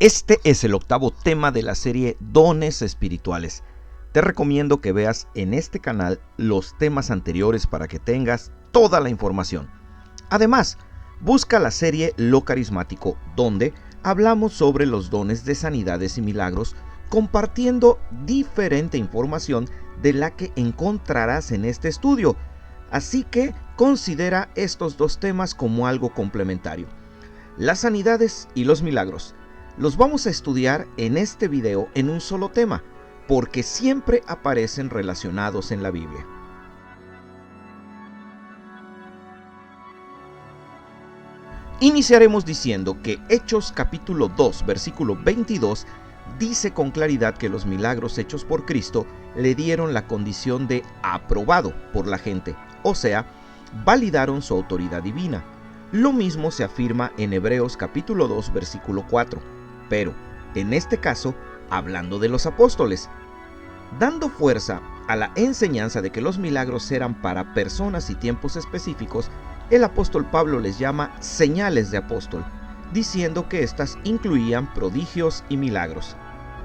Este es el octavo tema de la serie Dones Espirituales. Te recomiendo que veas en este canal los temas anteriores para que tengas toda la información. Además, busca la serie Lo Carismático, donde hablamos sobre los dones de sanidades y milagros, compartiendo diferente información de la que encontrarás en este estudio. Así que considera estos dos temas como algo complementario. Las sanidades y los milagros los vamos a estudiar en este video en un solo tema, porque siempre aparecen relacionados en la Biblia. Iniciaremos diciendo que Hechos capítulo 2, versículo 22, dice con claridad que los milagros hechos por Cristo le dieron la condición de aprobado por la gente, o sea, validaron su autoridad divina. Lo mismo se afirma en Hebreos capítulo 2, versículo 4, pero en este caso, hablando de los apóstoles, dando fuerza a la enseñanza de que los milagros eran para personas y tiempos específicos, el apóstol Pablo les llama señales de apóstol, diciendo que éstas incluían prodigios y milagros.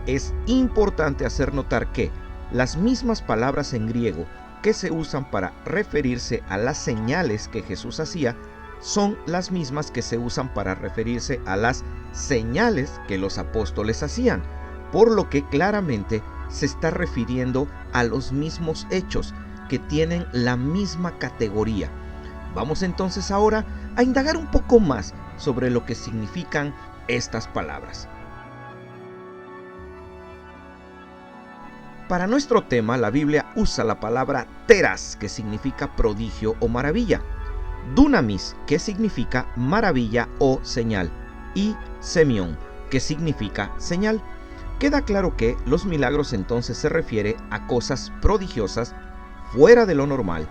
Es importante hacer notar que las mismas palabras en griego que se usan para referirse a las señales que Jesús hacía son las mismas que se usan para referirse a las señales que los apóstoles hacían, por lo que claramente se está refiriendo a los mismos hechos que tienen la misma categoría. Vamos entonces ahora a indagar un poco más sobre lo que significan estas palabras. Para nuestro tema, la Biblia usa la palabra teras, que significa prodigio o maravilla, dunamis, que significa maravilla o señal, y semión, que significa señal. Queda claro que los milagros entonces se refiere a cosas prodigiosas fuera de lo normal.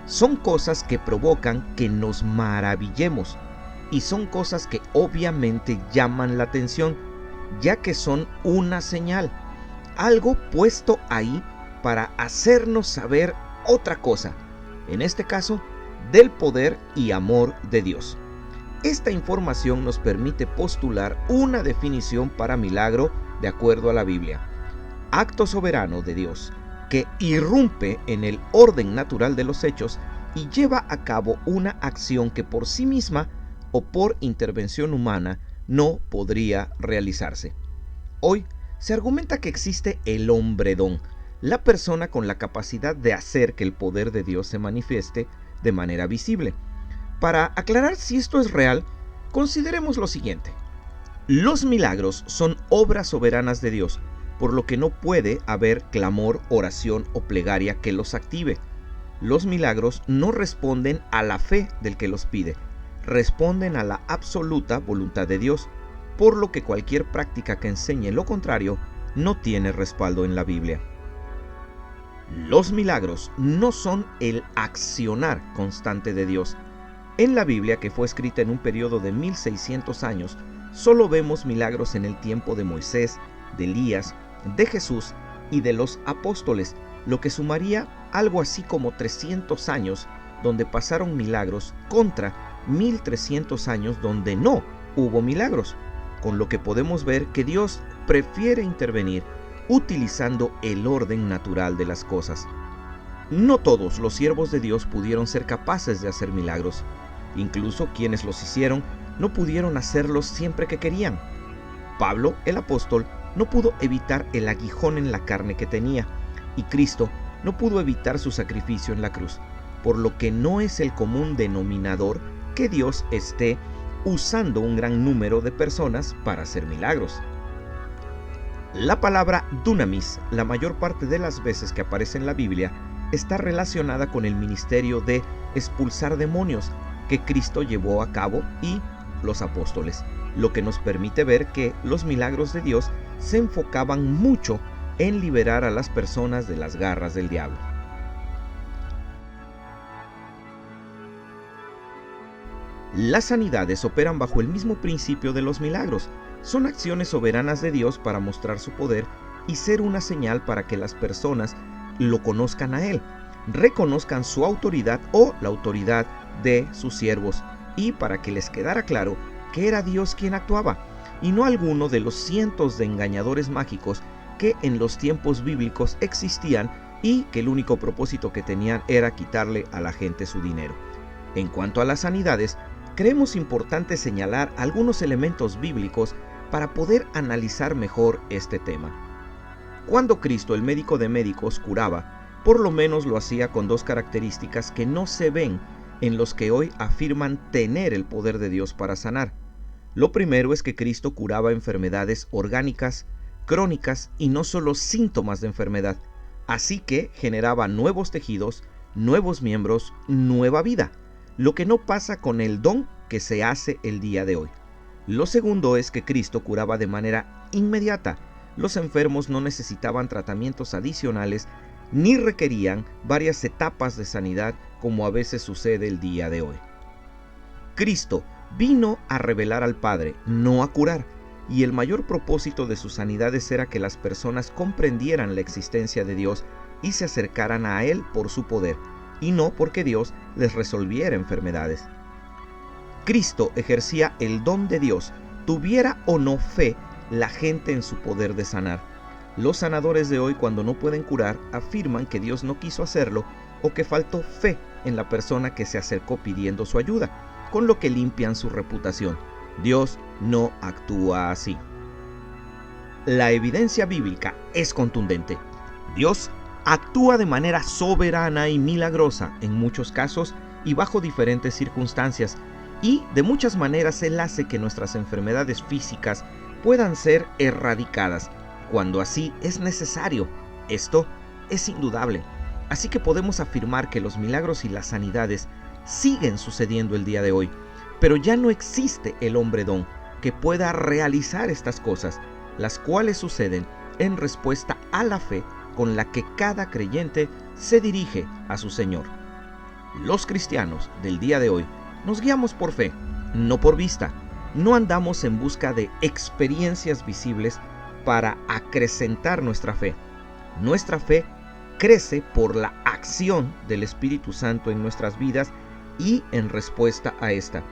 Son cosas que provocan que nos maravillemos y son cosas que obviamente llaman la atención, ya que son una señal, algo puesto ahí para hacernos saber otra cosa, en este caso, del poder y amor de Dios. Esta información nos permite postular una definición para milagro de acuerdo a la Biblia: acto soberano de Dios que irrumpe en el orden natural de los hechos y lleva a cabo una acción que por sí misma o por intervención humana no podría realizarse. Hoy se argumenta que existe el hombredón, la persona con la capacidad de hacer que el poder de Dios se manifieste de manera visible. Para aclarar si esto es real, consideremos lo siguiente. Los milagros son obras soberanas de Dios, por lo que no puede haber clamor, oración o plegaria que los active. Los milagros no responden a la fe del que los pide, responden a la absoluta voluntad de Dios, por lo que cualquier práctica que enseñe lo contrario no tiene respaldo en la Biblia. Los milagros no son el accionar constante de Dios. En la Biblia, que fue escrita en un periodo de 1600 años, solo vemos milagros en el tiempo de Moisés, de Elías, de Jesús y de los apóstoles, lo que sumaría algo así como 300 años donde pasaron milagros contra 1300 años donde no hubo milagros, con lo que podemos ver que Dios prefiere intervenir utilizando el orden natural de las cosas. No todos los siervos de Dios pudieron ser capaces de hacer milagros. Incluso quienes los hicieron no pudieron hacerlos siempre que querían. Pablo, el apóstol, no pudo evitar el aguijón en la carne que tenía, y Cristo no pudo evitar su sacrificio en la cruz, por lo que no es el común denominador que Dios esté usando un gran número de personas para hacer milagros. La palabra dunamis, la mayor parte de las veces que aparece en la Biblia, está relacionada con el ministerio de expulsar demonios que Cristo llevó a cabo y los apóstoles, lo que nos permite ver que los milagros de Dios se enfocaban mucho en liberar a las personas de las garras del diablo. Las sanidades operan bajo el mismo principio de los milagros. Son acciones soberanas de Dios para mostrar su poder y ser una señal para que las personas lo conozcan a Él, reconozcan su autoridad o la autoridad de sus siervos, y para que les quedara claro que era Dios quien actuaba y no alguno de los cientos de engañadores mágicos que en los tiempos bíblicos existían y que el único propósito que tenían era quitarle a la gente su dinero. En cuanto a las sanidades, creemos importante señalar algunos elementos bíblicos para poder analizar mejor este tema. Cuando Cristo, el médico de médicos, curaba, por lo menos lo hacía con dos características que no se ven en los que hoy afirman tener el poder de Dios para sanar. Lo primero es que Cristo curaba enfermedades orgánicas, crónicas y no solo síntomas de enfermedad, así que generaba nuevos tejidos, nuevos miembros, nueva vida, lo que no pasa con el don que se hace el día de hoy. Lo segundo es que Cristo curaba de manera inmediata. Los enfermos no necesitaban tratamientos adicionales ni requerían varias etapas de sanidad como a veces sucede el día de hoy. Cristo vino a revelar al Padre, no a curar, y el mayor propósito de sus sanidades era que las personas comprendieran la existencia de Dios y se acercaran a Él por su poder, y no porque Dios les resolviera enfermedades. Cristo ejercía el don de Dios, tuviera o no fe la gente en su poder de sanar. Los sanadores de hoy, cuando no pueden curar, afirman que Dios no quiso hacerlo o que faltó fe en la persona que se acercó pidiendo su ayuda, con lo que limpian su reputación. Dios no actúa así. La evidencia bíblica es contundente. Dios actúa de manera soberana y milagrosa en muchos casos y bajo diferentes circunstancias, y de muchas maneras Él hace que nuestras enfermedades físicas puedan ser erradicadas, cuando así es necesario. Esto es indudable. Así que podemos afirmar que los milagros y las sanidades siguen sucediendo el día de hoy, pero ya no existe el hombre don que pueda realizar estas cosas, las cuales suceden en respuesta a la fe con la que cada creyente se dirige a su Señor. Los cristianos del día de hoy nos guiamos por fe, no por vista. No andamos en busca de experiencias visibles para acrecentar nuestra fe. Nuestra fe crece por la acción del Espíritu Santo en nuestras vidas y en respuesta a esta.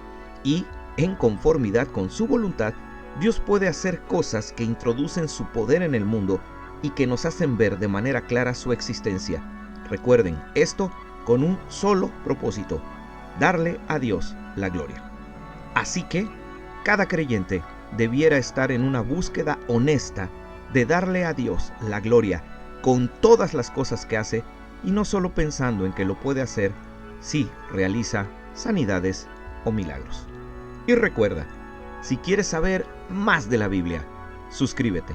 Y en conformidad con su voluntad, Dios puede hacer cosas que introducen su poder en el mundo y que nos hacen ver de manera clara su existencia. Recuerden esto con un solo propósito: darle a Dios la gloria. Así que cada creyente debiera estar en una búsqueda honesta de darle a Dios la gloria con todas las cosas que hace, y no solo pensando en que lo puede hacer si realiza sanidades o milagros. Y recuerda, si quieres saber más de la Biblia, suscríbete.